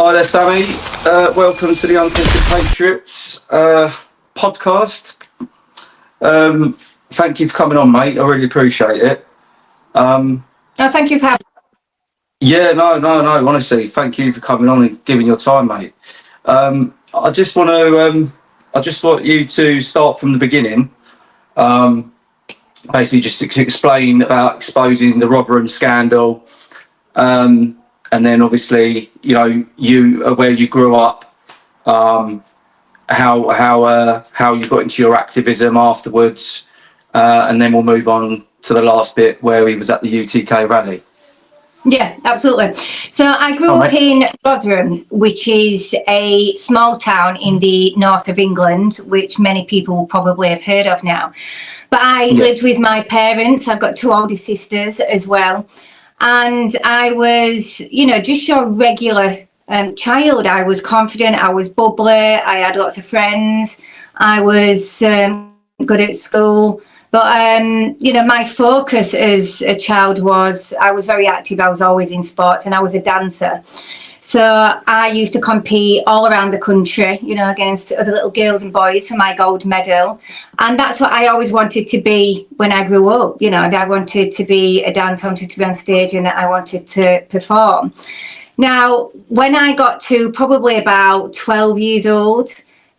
Hi there, Sammy. Welcome to the Uncensored Patriots podcast. Thank you for coming on, mate. I really appreciate it. Thank you for having Yeah, no. Honestly, thank you for coming on and giving your time, mate. I just want you to start from the beginning. Basically, just to explain about exposing the Rotherham scandal. And then obviously, where you grew up, how you got into your activism afterwards, and then we'll move on to the last bit where he was at the UTK rally. Yeah, absolutely. So I grew up in Rotherham, which is a small town in the north of England, which many people will probably have heard of now. But I lived with my parents. I've got two older sisters as well. And I was, just your regular child. I was confident. I was bubbly. I had lots of friends. I was good at school. But, my focus as a child was, I was very active. I was always in sports and I was a dancer. So I used to compete all around the country, against other little girls and boys for my gold medal. And that's what I always wanted to be when I grew up. I wanted to be a dancer, I wanted to be on stage and I wanted to perform. Now, when I got to probably about 12 years old,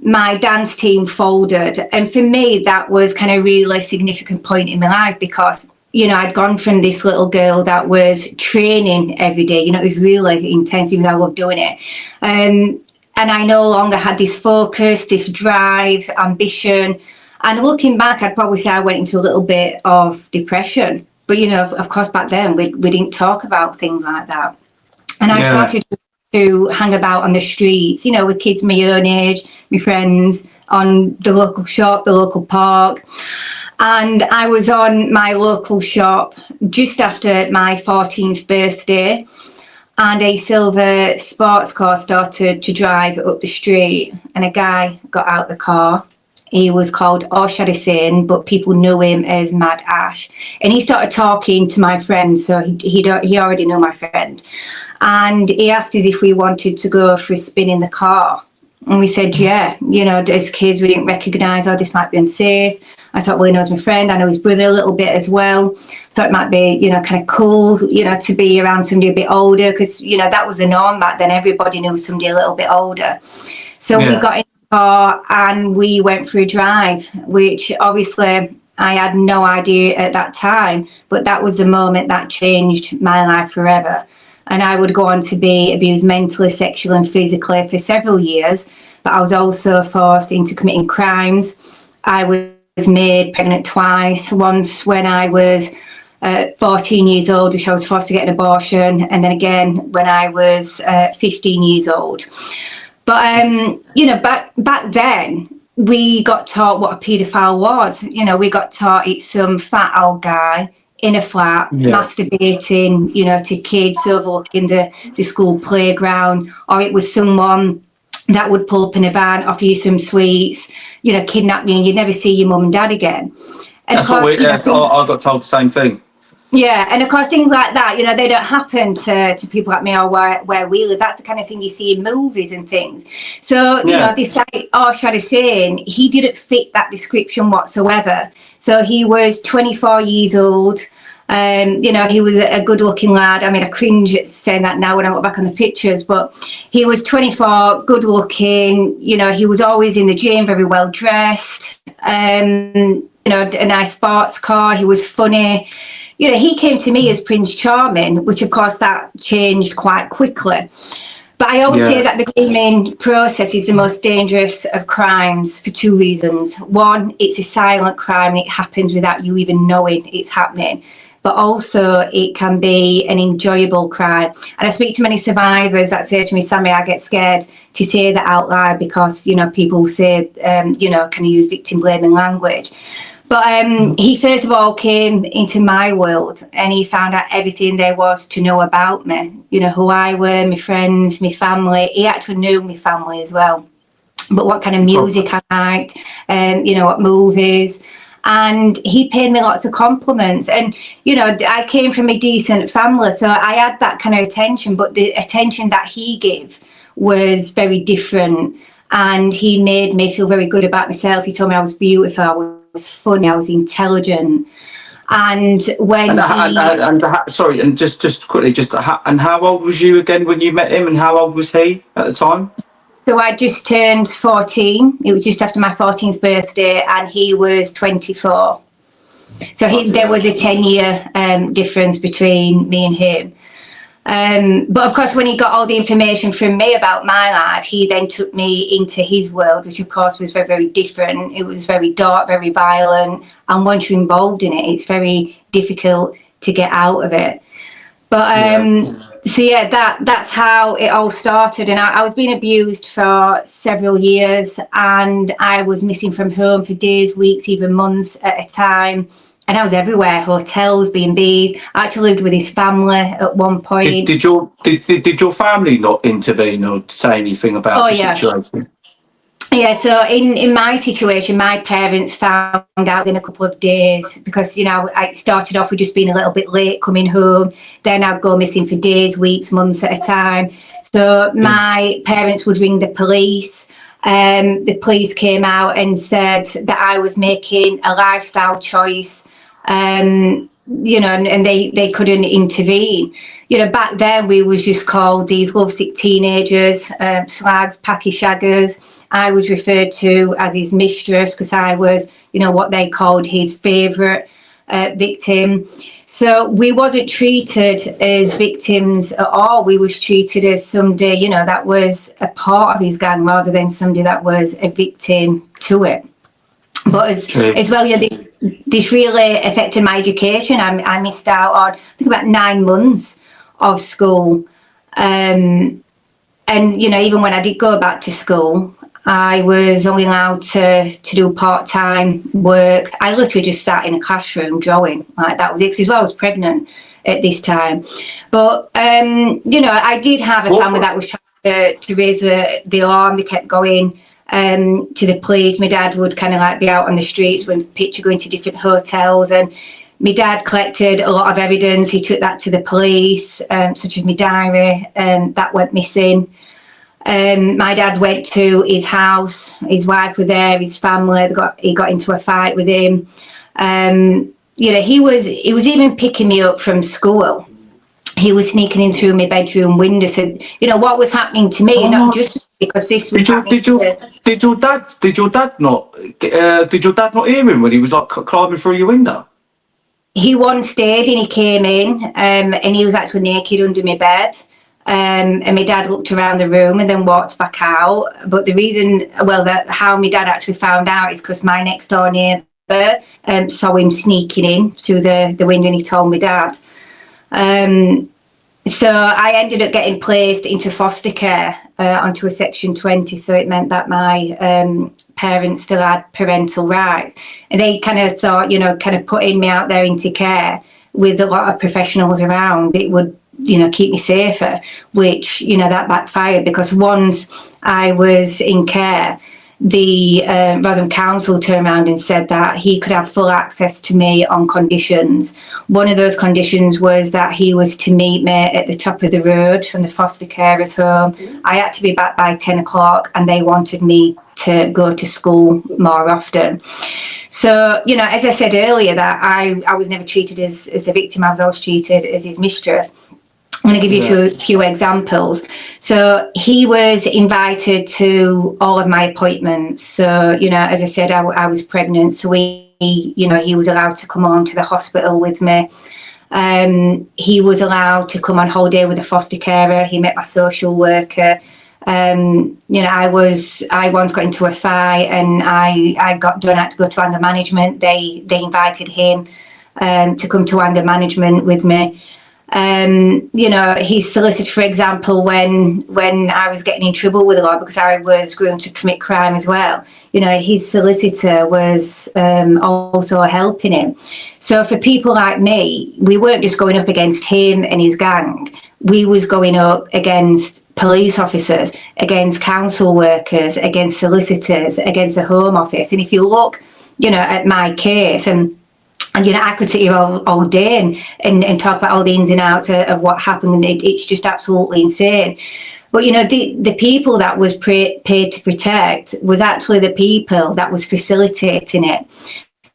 my dance team folded. And for me, that was kind of really a significant point in my life because I'd gone from this little girl that was training every day. It was really intense, even though I loved doing it. And I no longer had this focus, this drive, ambition. And looking back, I'd probably say I went into a little bit of depression. But, of course, back then, we didn't talk about things like that. And I started to hang about on the streets, with kids my own age, my friends, on the local shop, the local park. And I was on my local shop just after my 14th birthday, and a silver sports car started to drive up the street, and a guy got out the car. He was called Oshadisane, but people knew him as Mad Ash. And he started talking to my friend, so he already knew my friend. And he asked us if we wanted to go for a spin in the car. And we said, yeah, as kids, we didn't recognise, this might be unsafe. I thought, well, he knows my friend. I know his brother a little bit as well. So it might be, kind of cool, to be around somebody a bit older because, that was the norm back then. Everybody knew somebody a little bit older. So we got in the car and we went for a drive, which obviously I had no idea at that time. But that was the moment that changed my life forever. And I would go on to be abused mentally, sexually and physically for several years. But I was also forced into committing crimes. I was made pregnant twice. Once when I was 14 years old, which I was forced to get an abortion. And then again when I was 15 years old. But, back then, we got taught what a paedophile was. We got taught it's some fat old guy in a flat, masturbating, to kids overlooking the school playground, or it was someone that would pull up in a van, offer you some sweets, kidnap you, and you'd never see your mum and dad again. And that's what I got told the same thing. Yeah, and of course things like that, they don't happen to people like me or where we live. That's the kind of thing you see in movies and things. So, this guy, Oshadisane, he didn't fit that description whatsoever. So he was 24 years old. He was a good-looking lad. I mean, I cringe at saying that now when I look back on the pictures, but he was 24, good-looking. He was always in the gym, very well-dressed. A nice sports car. He was funny. He came to me as Prince Charming, which of course that changed quite quickly. But I always say that the grooming process is the most dangerous of crimes for two reasons. One, it's a silent crime and it happens without you even knowing it's happening. But also it can be an enjoyable crime. And I speak to many survivors that say to me, Sammy, I get scared to say that out loud because, people say, can you use victim blaming language? But he first of all came into my world and he found out everything there was to know about me, who I were, my friends, my family. He actually knew my family as well, but what kind of music I liked, what movies. And he paid me lots of compliments. And, I came from a decent family, so I had that kind of attention, but the attention that he gave was very different, and he made me feel very good about myself. He told me I was beautiful, I was funny, I was intelligent. And when sorry, and just quickly, and how old was you again when you met him, and how old was he at the time? So I just turned 14. It was just after my 14th birthday, and he was 24. So there was a 10-year difference between me and him. But of course, when he got all the information from me about my life, he then took me into his world, which of course was very, very different. It was very dark, very violent. And once you're involved in it, it's very difficult to get out of it. But so yeah, that's how it all started. And I was being abused for several years, and I was missing from home for days, weeks, even months at a time. And I was everywhere, hotels, B&Bs. I actually lived with his family at one point. Did your family not intervene or say anything about the situation? Yeah, so in my situation, my parents found out in a couple of days, because, you know, I started off with just being a little bit late coming home. Then I'd go missing for days, weeks, months at a time. So my parents would ring the police. The police came out and said that I was making a lifestyle choice. You know, and they couldn't intervene. You know, back then we was just called these lovesick teenagers, slags, packy shaggers. I was referred to as his mistress because I was, you know, what they called his favourite victim. So we wasn't treated as victims at all. We was treated as somebody, you know, that was a part of his gang rather than somebody that was a victim to it. But as well, you know, this really affected my education. I missed out on, I think, about 9 months of school. And, you know, even when I did go back to school, I was only allowed to do part-time work. I literally just sat in a classroom drawing. Like, that was it, because I was pregnant at this time. But, you know, I did have a family that was trying to raise the alarm. They kept going to the police. My dad would kind of like be out on the streets when picture going to different hotels, and my dad collected a lot of evidence. He took that to the police, such as my diary, that went missing. My dad went to his house. His wife was there, his family. He got into a fight with him. You know, he was even picking me up from school. He was sneaking in through my bedroom window. So, you know, what was happening to me, not just because this was Did your dad not hear him when he was like climbing through your window? He once stayed and he came in, and he was actually naked under my bed. And my dad looked around the room and then walked back out. But the reason, how my dad actually found out is because my next door neighbour saw him sneaking in through the window, and he told my dad. So I ended up getting placed into foster care onto a Section 20. So it meant that my parents still had parental rights. And they kind of thought, you know, kind of putting me out there into care with a lot of professionals around, it would, you know, keep me safer, which, you know, that backfired, because once I was in care, the Rotherham Council turned around and said that he could have full access to me on conditions. One of those conditions was that he was to meet me at the top of the road from the foster carers home. I had to be back by 10 o'clock, and they wanted me to go to school more often. So, you know, as I said earlier, that I was never treated as the victim. I was always treated as his mistress. I'm going to give you a few examples. So he was invited to all of my appointments. So, you know, as I said, I was pregnant. So he was allowed to come on to the hospital with me. He was allowed to come on holiday with a foster carer. He met my social worker. You know, I once got into a fight, and I had to go to anger management. They invited him to come to anger management with me. You know, his solicitor, for example, when I was getting in trouble with a lot because I was going to commit crime as well, you know, his solicitor was also helping him. So for people like me, we weren't just going up against him and his gang. We was going up against police officers, against council workers, against solicitors, against the Home Office. And if you look, you know, at my case, and you know, I could sit here all day and talk about all the ins and outs of what happened. It's just absolutely insane. But the people that was paid to protect was actually the people that was facilitating it.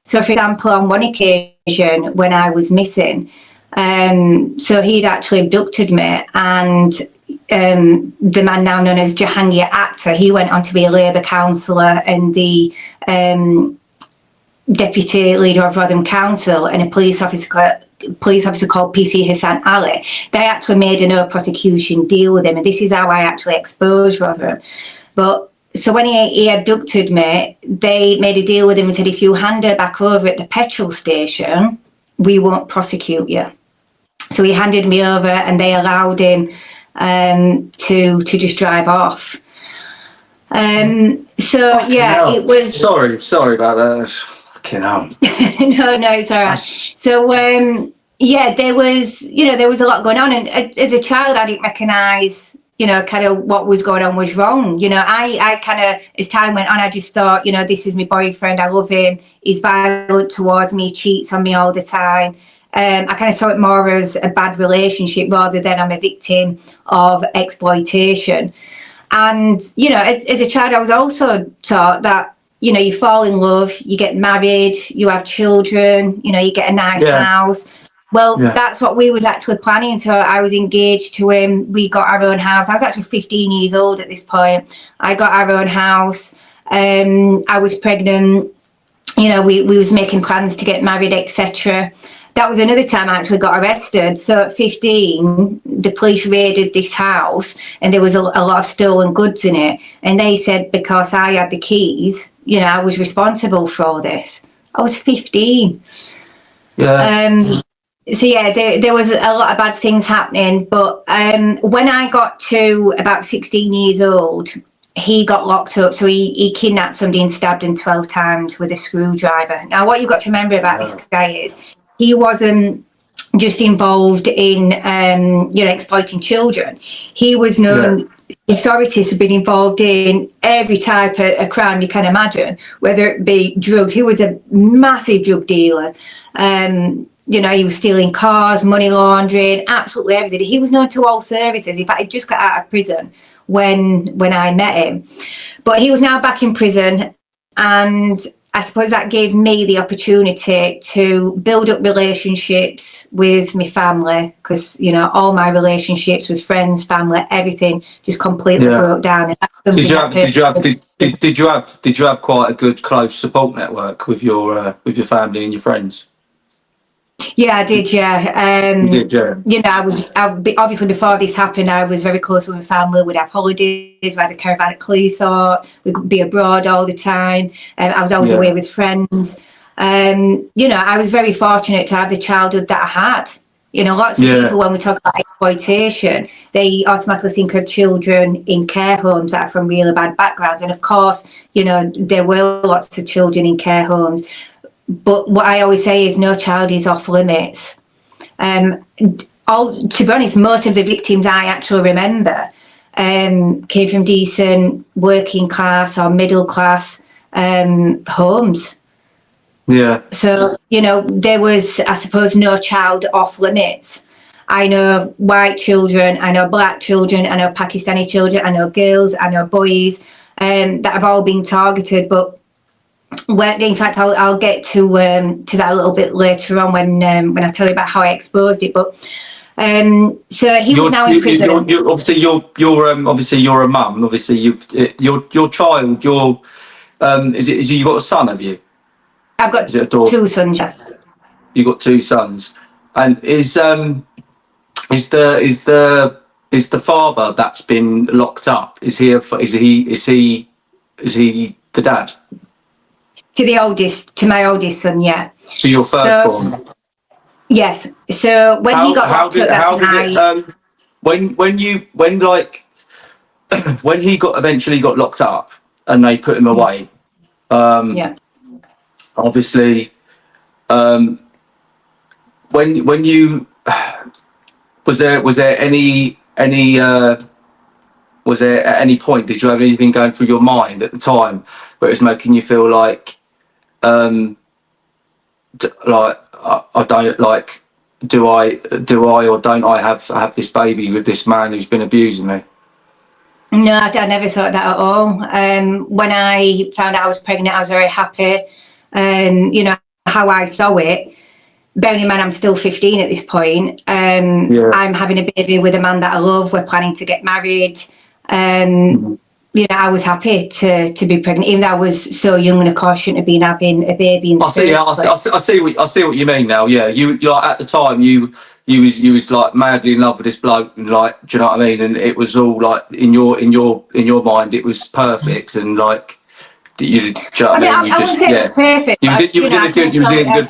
So, for example, on one occasion when I was missing, so he'd actually abducted me, and the man now known as Jahangir Akhtar, he went on to be a Labour councillor and the deputy leader of Rotherham Council, and a police officer called PC Hassan Ali. They actually made a no prosecution deal with him, and this is how I actually exposed Rotherham. But so when he abducted me, they made a deal with him and said, if you hand her back over at the petrol station, we won't prosecute you. So he handed me over, and they allowed him to just drive off. So yeah, it was. Sorry about that. Fucking hell. No, it's all right. So yeah, there was a lot going on, and as a child, I didn't recognise, kind of what was going on was wrong. I kind of, as time went on, I just thought, this is my boyfriend. I love him. He's violent towards me. He cheats on me all the time. I kind of saw it more as a bad relationship rather than I'm a victim of exploitation. And, as a child, I was also taught that, you fall in love, you get married, you have children, you get a nice house. Well, that's what we was actually planning. So I was engaged to him. We got our own house. I was actually 15 years old at this point. I got our own house. I was pregnant. We was making plans to get married, etc. That was another time I actually got arrested. So at 15, the police raided this house, and there was a lot of stolen goods in it. And they said because I had the keys, I was responsible for all this. I was 15. Yeah. So yeah, there was a lot of bad things happening. But when I got to about 16 years old, he got locked up. So he kidnapped somebody and stabbed him 12 times with a screwdriver. Now, what you've got to remember about this guy is he wasn't just involved in, exploiting children. He was known, authorities have been involved in every type of crime you can imagine, whether it be drugs. He was a massive drug dealer. He was stealing cars, money laundering, absolutely everything. He was known to all services. In fact, he just got out of prison when I met him. But he was now back in prison, and I suppose that gave me the opportunity to build up relationships with my family, because all my relationships with friends, family, everything just completely broke down. And did you have quite a good close support network with your family and your friends? Yeah, I did. Yeah. You did, yeah. Obviously before this happened, I was very close with my family. We'd have holidays. We had a caravan at Cleethorpes. We'd be abroad all the time. I was always away with friends. I was very fortunate to have the childhood that I had. Lots of people, when we talk about exploitation, they automatically think of children in care homes that are from really bad backgrounds. And of course, there were lots of children in care homes. But what I always say is no child is off limits. To be honest, most of the victims I actually remember came from decent working class or middle class homes. Yeah. So, there was, I suppose, no child off limits. I know white children, I know black children, I know Pakistani children, I know girls, I know boys that have all been targeted. But in fact, I'll get to that a little bit later on when I tell you about how I exposed it. But so he was now in prison. Obviously you're a mum. Obviously your child. Is you got a son? Have you? I've got two sons. Yeah. You got two sons, and is the father that's been locked up? Is he the dad? To my oldest son, yeah. So your firstborn. Yes. So when he got locked up, when he eventually got locked up and they put him away. Obviously, when you was there at any point, did you have anything going through your mind at the time where it was making you feel like I don't like, do I or don't I have this baby with this man who's been abusing me? No, I never thought that at all. When I found out I was pregnant, I was very happy. You know, how I saw it, bearing in mind I'm still 15 at this point, I'm having a baby with a man that I love. We're planning to get married. You know, I was happy to be pregnant, even though I was so young and of course shouldn't have been having a baby in the first place. I see what you mean now. Yeah, you like at the time you was like madly in love with this bloke, and like, do you know what I mean? And it was all like in your mind, it was perfect, and like you, do you know what I mean? I wouldn't say it was perfect. You was in a good.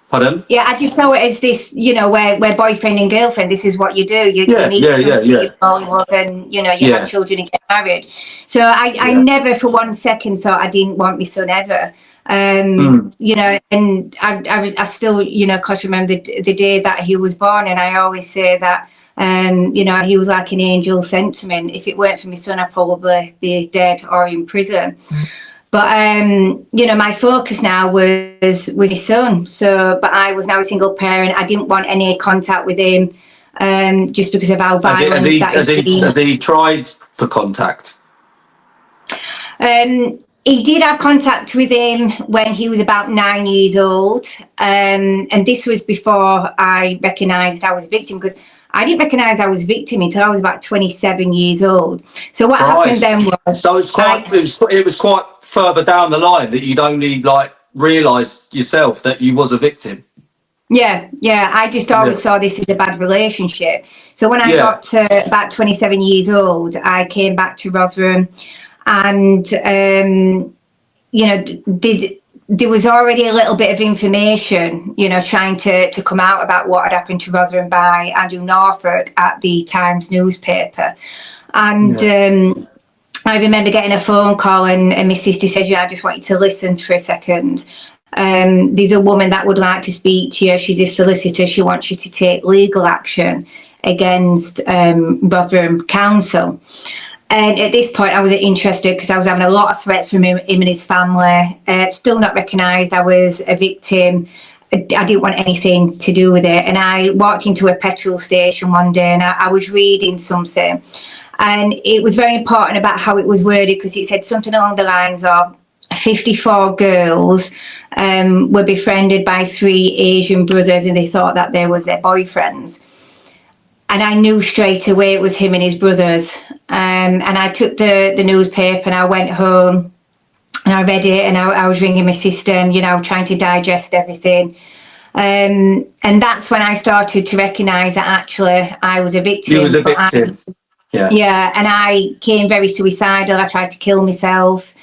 Pardon? Yeah, I just saw it as this, you know, where boyfriend and girlfriend, this is what you do. You meet somebody, you fall in love, and, you know, you have children and get married. So I never for 1 second thought I didn't want my son ever. You know, and I still, you know, of course, remember the day that he was born. And I always say that, you know, he was like an angel sent to me. If it weren't for my son, I'd probably be dead or in prison. But, you know, my focus now was my son. So, but I was now a single parent. I didn't want any contact with him, just because of how violent has he tried for contact? He did have contact with him when he was about 9 years old. And this was before I recognised I was a victim, because I didn't recognise I was a victim until I was about 27 years old. So what happened then was... So it was quite further down the line that you'd only like realised yourself that you was a victim. Yeah. I just always saw this as a bad relationship. So when I got to about 27 years old, I came back to Rotherham, and, you know, there was already a little bit of information, you know, trying to come out about what had happened to Rotherham by Andrew Norfolk at the Times newspaper. And I remember getting a phone call, and my sister says, "Yeah, I just want you to listen for a second. There's a woman that would like to speak to you. She's a solicitor. She wants you to take legal action against Rotherham Council." And at this point, I wasn't interested, because I was having a lot of threats from him and his family. Still not recognised I was a victim. I didn't want anything to do with it. And I walked into a petrol station one day, and I was reading something. And it was very important about how it was worded, because it said something along the lines of 54 girls were befriended by 3 Asian brothers, and they thought that they was their boyfriends. And I knew straight away it was him and his brothers. And I took the newspaper, and I went home, and I read it, and I was ringing my sister, and, you know, trying to digest everything. And that's when I started to recognise that actually I was a victim. You was a victim. Yeah, and I became very suicidal. I tried to kill myself.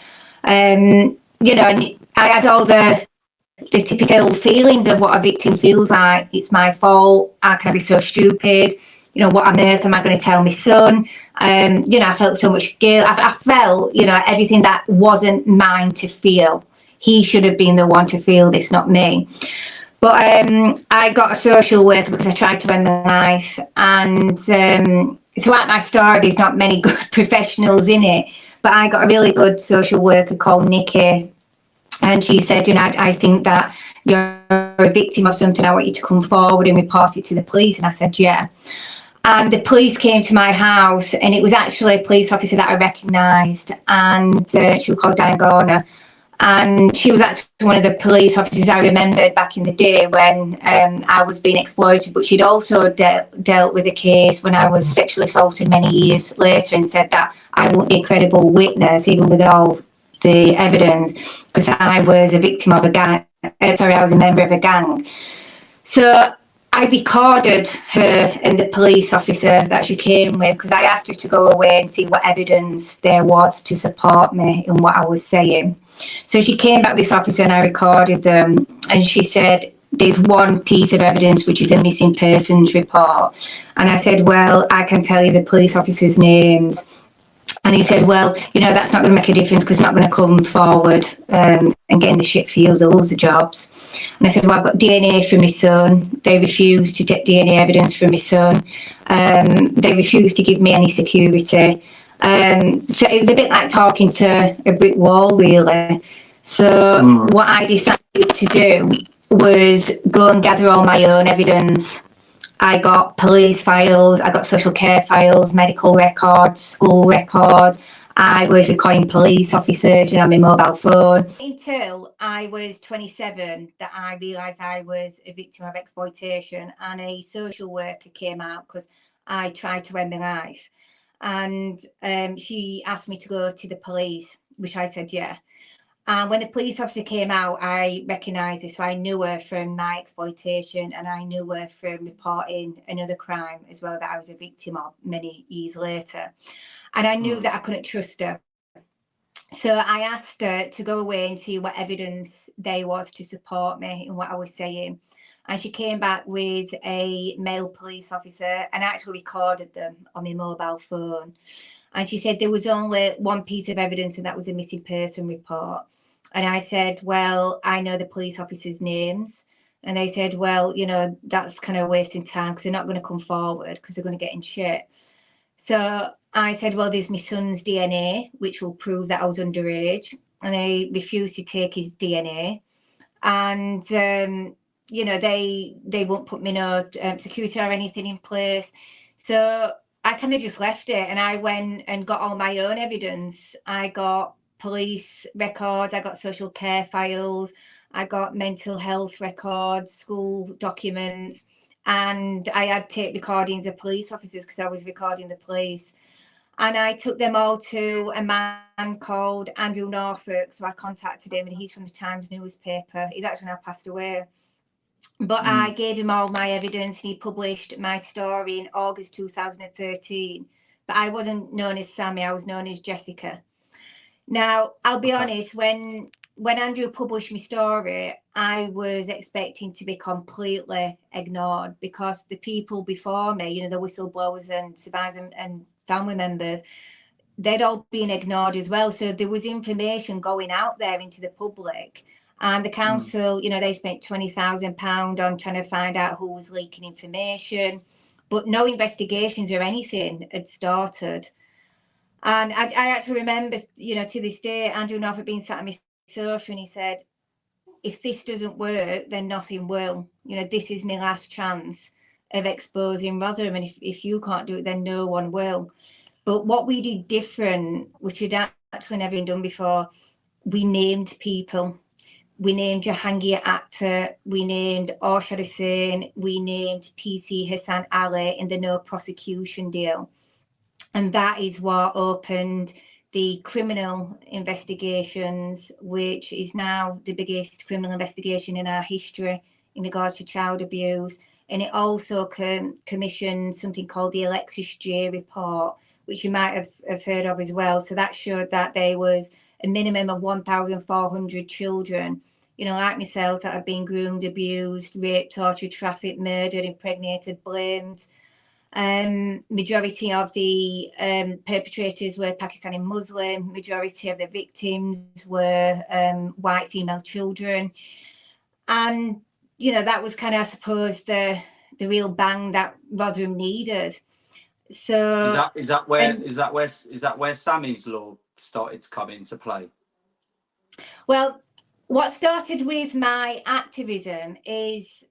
You know, and I had all the typical feelings of what a victim feels like. It's my fault. How can I be so stupid? You know, what on earth am I going to tell my son? You know, I felt so much guilt. I felt, you know, everything that wasn't mine to feel. He should have been the one to feel this, not me. But I got a social worker because I tried to end my life. And throughout my story, there's not many good professionals in it. But I got a really good social worker called Nikki. And she said, you know, I think that you're a victim of something. I want you to come forward and report it to the police. And I said, yeah. And the police came to my house, and it was actually a police officer that I recognised. And she was called Diane Garner. And she was actually one of the police officers I remembered back in the day when I was being exploited. But she'd also dealt with a case when I was sexually assaulted many years later, and said that I wouldn't be a credible witness, even with all the evidence, because I was a victim of a gang. I was a member of a gang. So I recorded her and the police officer that she came with, because I asked her to go away and see what evidence there was to support me in what I was saying. So she came back with this officer, and I recorded them, and she said, there's one piece of evidence, which is a missing persons report. And I said, well, I can tell you the police officers' names. And he said, well, you know, that's not going to make a difference, because it's not going to come forward and get in the shit fields of loads of jobs. And I said, well, I've got DNA from my son. They refused to take DNA evidence from my son. They refused to give me any security. So it was a bit like talking to a brick wall, really. So what I decided to do was go and gather all my own evidence. I got police files, I got social care files, medical records, school records. I was recording police officers, on my mobile phone. Until I was 27 that I realised I was a victim of exploitation, and a social worker came out because I tried to end my life. And she asked me to go to the police, which I said, yeah. And when the police officer came out, I recognised her. So I knew her from my exploitation, and I knew her from reporting another crime as well that I was a victim of many years later. And I knew that I couldn't trust her. So I asked her to go away and see what evidence there was to support me in what I was saying. And she came back with a male police officer and actually recorded them on my mobile phone. And she said there was only one piece of evidence, and that was a missing person report. And I said, well, I know the police officers' names. And they said, well, that's kind of wasting time because they're not going to come forward because they're going to get in shit. So I said, well, there's my son's DNA, which will prove that I was underage. And they refused to take his DNA. And, they won't put me no security or anything in place. So I kind of just left it, and I went and got all my own evidence. I got police records, I got social care files, I got mental health records, school documents, and I had tape recordings of police officers because I was recording the police. And I took them all to a man called Andrew Norfolk. So I contacted him, and he's from the Times newspaper. He's actually now passed away. But I gave him all my evidence, and he published my story in August 2013. But I wasn't known as Sammy, I was known as Jessica. Now, I'll be honest, when Andrew published my story, I was expecting to be completely ignored because the people before me, the whistleblowers and survivors and family members, they'd all been ignored as well. So there was information going out there into the public. And the council, they spent £20,000 on trying to find out who was leaking information, but no investigations or anything had started. And I actually remember, to this day, Andrew Norfolk being sat on my sofa, and he said, if this doesn't work, then nothing will. This is my last chance of exposing Rotherham. And if you can't do it, then no one will. But what we did different, which had actually never been done before, we named people. We named Jahangir Akhtar, we named Arshad Hussain, we named PC Hassan Ali in the no prosecution deal. And that is what opened the criminal investigations, which is now the biggest criminal investigation in our history in regards to child abuse. And it also commissioned something called the Alexis J report, which you might have heard of as well. So that showed that there was a minimum of 1,400 children, like myself, that have been groomed, abused, raped, tortured, trafficked, murdered, impregnated, blamed. Majority of the perpetrators were Pakistani Muslim. Majority of the victims were white female children. And, that was kind of, I suppose, the real bang that Rotherham needed. So is that where Sammy's law started to come into play? Well, what started with my activism is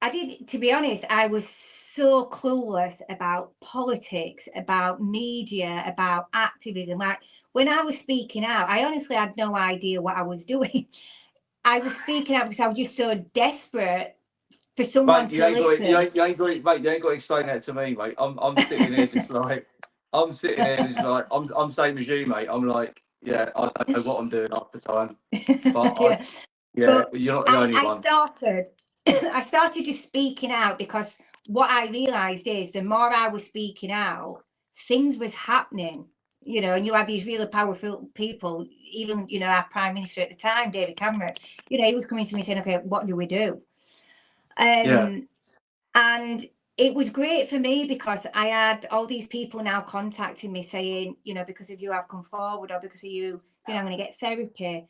to be honest, I was so clueless about politics, about media, about activism. Like when I was speaking out, I honestly had no idea what I was doing. I was speaking out because I was just so desperate for someone to listen. You ain't got to explain that to me, mate. I'm sitting here just like, I'm same as you, mate. I'm like, yeah, I don't know what I'm doing half the time. But but you're not the only one. I started just speaking out because what I realised is the more I was speaking out, things was happening. And you had these really powerful people, even, our Prime Minister at the time, David Cameron, he was coming to me saying, okay, what do we do? And it was great for me because I had all these people now contacting me saying, because of you, I've come forward, or because of you, I'm going to get therapy.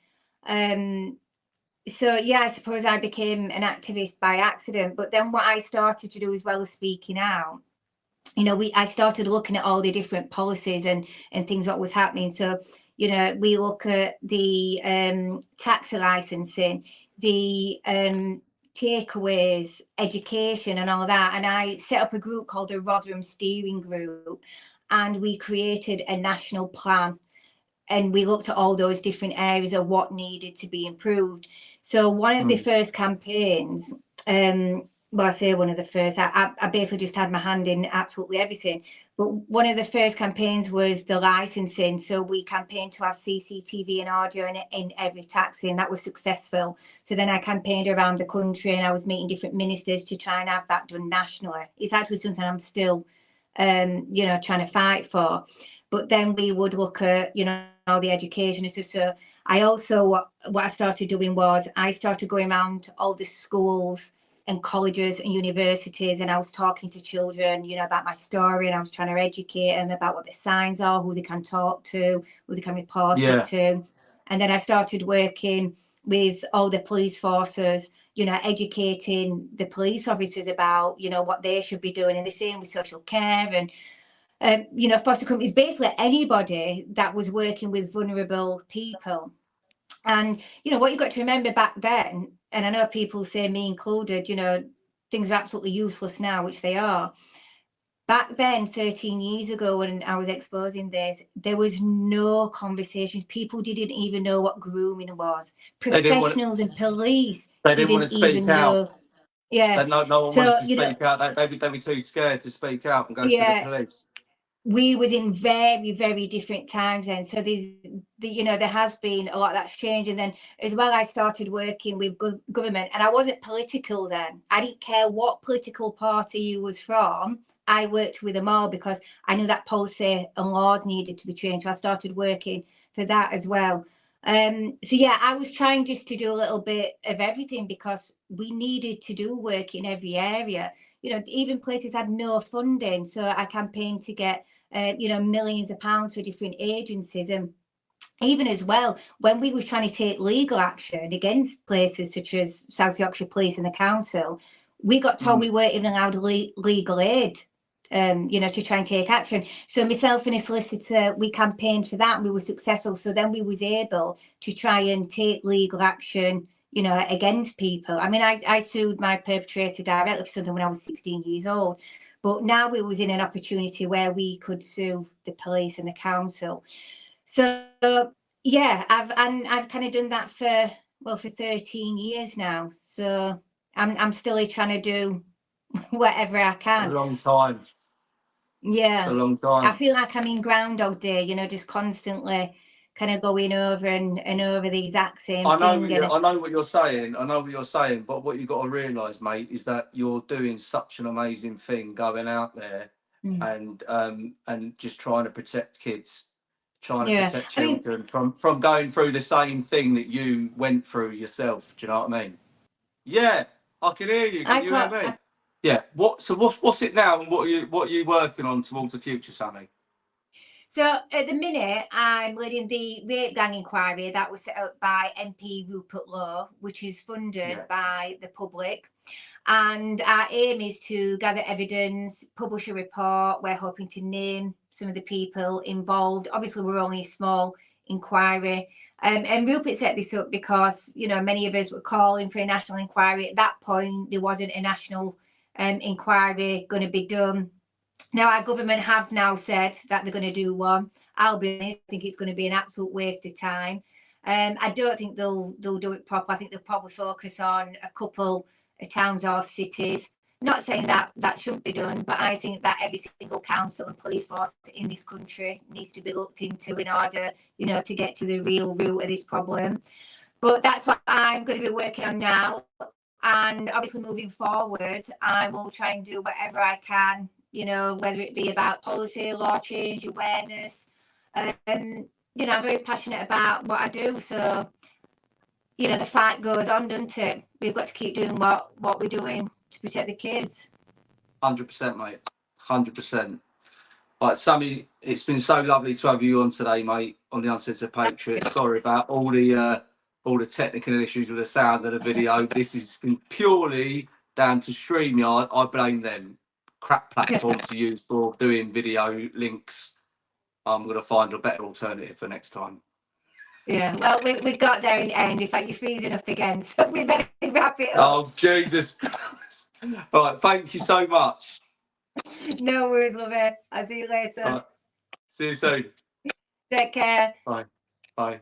So, I suppose I became an activist by accident. But then what I started to do, as well as speaking out, I started looking at all the different policies and things that was happening. So, we look at the taxi licensing, the takeaways, education, and all that. And I set up a group called the Rotherham Steering Group, and we created a national plan. And we looked at all those different areas of what needed to be improved. So one of the first campaigns, well, I say one of the first, I basically just had my hand in absolutely everything. But one of the first campaigns was the licensing. So we campaigned to have CCTV and audio in every taxi, and that was successful. So then I campaigned around the country, and I was meeting different ministers to try and have that done nationally. It's actually something I'm still, trying to fight for. But then we would look at, all the education and stuff. So I also, what I started doing was I started going around all the schools and colleges and universities, and I was talking to children, about my story, and I was trying to educate them about what the signs are, who they can talk to, who they can report it to. And then I started working with all the police forces, educating the police officers about, what they should be doing, and the same with social care and foster companies, basically anybody that was working with vulnerable people. And, what you've got to remember back then, and I know people say me included, things are absolutely useless now, which they are. Back then, 13 years ago, when I was exposing this, there was no conversations. People didn't even know what grooming was. Professionals and police didn't want to speak even out. know. Yeah. No one wanted to speak out. They'd be too scared to speak out and go to the police. We was in very, very different times then. So there has been a lot that's changed. And then as well, I started working with government, and I wasn't political then. I didn't care what political party you was from. I worked with them all because I knew that policy and laws needed to be changed. So I started working for that as well. I was trying just to do a little bit of everything because we needed to do work in every area. Even places had no funding. So I campaigned to get, millions of pounds for different agencies. And even as well, when we were trying to take legal action against places such as South Yorkshire Police and the council, we got told we weren't even allowed legal aid, to try and take action. So myself and a solicitor, we campaigned for that, and we were successful. So then we was able to try and take legal action, against people. I mean, I sued my perpetrator directly for something when I was 16 years old. But now we was in an opportunity where we could sue the police and the council. So I've kind of done that for 13 years now. So I'm still trying to do whatever I can. A long time. Yeah, it's a long time. I feel like I'm in Groundhog Day, just constantly kind of going over and over the exact same thing. I know what you're saying. But what you've got to realise, mate, is that you're doing such an amazing thing, going out there and just trying to protect kids, trying to protect children from going through the same thing that you went through yourself. Do you know what I mean? Yeah, I can hear you. Can you hear me? Yeah. What's it now, and what are you working on towards the future, Sammy? So at the minute, I'm leading the rape gang inquiry that was set up by MP Rupert Lowe, which is funded by the public. And our aim is to gather evidence, publish a report. We're hoping to name some of the people involved. Obviously, we're only a small inquiry. And Rupert set this up because, many of us were calling for a national inquiry. At that point, there wasn't a national inquiry going to be done. Now, our government have now said that they're going to do one. I'll be honest, I think it's going to be an absolute waste of time. I don't think they'll do it proper. I think they'll probably focus on a couple of towns or cities. Not saying that shouldn't be done, but I think that every single council and police force in this country needs to be looked into in order, to get to the real root of this problem. But that's what I'm going to be working on now. And obviously moving forward, I will try and do whatever I can, whether it be about policy, law change, awareness. I'm very passionate about what I do. So, the fight goes on, doesn't it? We've got to keep doing what we're doing to protect the kids. 100%, mate. 100%. Right, Sammy, it's been so lovely to have you on today, mate, on the Uncensored Patriot. Sorry about all the technical issues with the sound of the video. This is purely down to StreamYard. I blame them. Crap platform to use for doing video links. I'm going to find a better alternative for next time. Yeah, well, we got there in the end. In fact, you're freezing up again, so we better wrap it up. Oh, Jesus Christ. All right, thank you so much. No worries, love it. I'll see you later. All right, see you soon. Take care. Bye. Bye.